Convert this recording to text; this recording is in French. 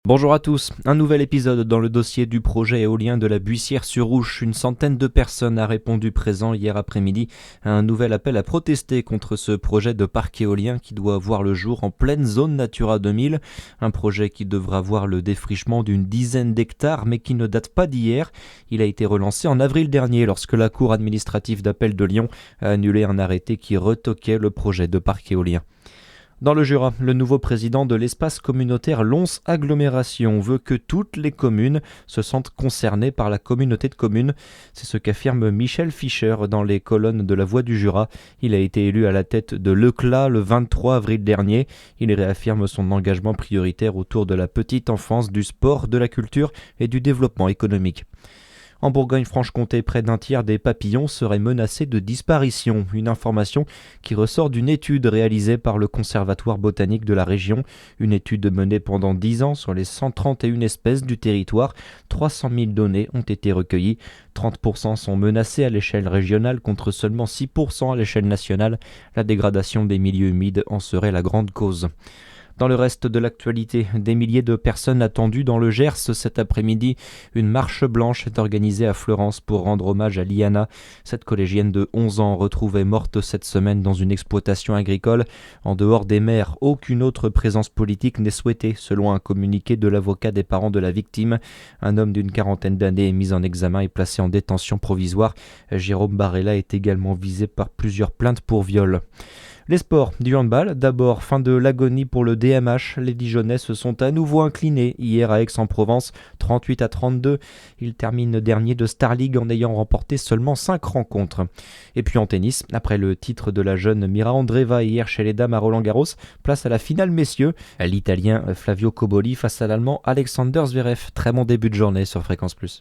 Bonjour à tous, un nouvel épisode dans le dossier du projet éolien de la Buissière-sur-Ouche. Une centaine de personnes a répondu présent hier après-midi à un nouvel appel à protester contre ce projet de parc éolien qui doit voir le jour en pleine zone Natura 2000. Un projet qui devra voir le défrichement d'une dizaine d'hectares mais qui ne date pas d'hier. Il a été relancé en avril dernier lorsque la Cour administrative d'appel de Lyon a annulé un arrêté qui retoquait le projet de parc éolien. Dans le Jura, le nouveau président de l'espace communautaire Lons Agglomération veut que toutes les communes se sentent concernées par la communauté de communes. C'est ce qu'affirme Michel Fischer dans les colonnes de La Voix du Jura. Il a été élu à la tête de l'ECLA le 23 avril dernier. Il réaffirme son engagement prioritaire autour de la petite enfance, du sport, de la culture et du développement économique. En Bourgogne-Franche-Comté, près d'un tiers des papillons seraient menacés de disparition. Une information qui ressort d'une étude réalisée par le Conservatoire botanique de la région. Une étude menée pendant 10 ans sur les 131 espèces du territoire. 300 000 données ont été recueillies. 30% sont menacés à l'échelle régionale contre seulement 6% à l'échelle nationale. La dégradation des milieux humides en serait la grande cause. Dans le reste de l'actualité, des milliers de personnes attendues dans le Gers cet après-midi. Une marche blanche est organisée à Fleurance pour rendre hommage à Liana. Cette collégienne de 11 ans retrouvée morte cette semaine dans une exploitation agricole. En dehors des maires, aucune autre présence politique n'est souhaitée, selon un communiqué de l'avocat des parents de la victime. Un homme d'une quarantaine d'années est mis en examen et placé en détention provisoire. Jérôme Barella est également visé par plusieurs plaintes pour viol. Les sports du handball, d'abord fin de l'agonie pour le DMH. Les Dijonnais se sont à nouveau inclinés hier à Aix-en-Provence, 38-32. Ils terminent dernier de Star League en ayant remporté seulement 5 rencontres. Et puis en tennis, après le titre de la jeune Mira Andreeva hier chez les dames à Roland-Garros, place à la finale messieurs. L'Italien Flavio Cobolli face à l'Allemand Alexander Zverev. Très bon début de journée sur Fréquence Plus.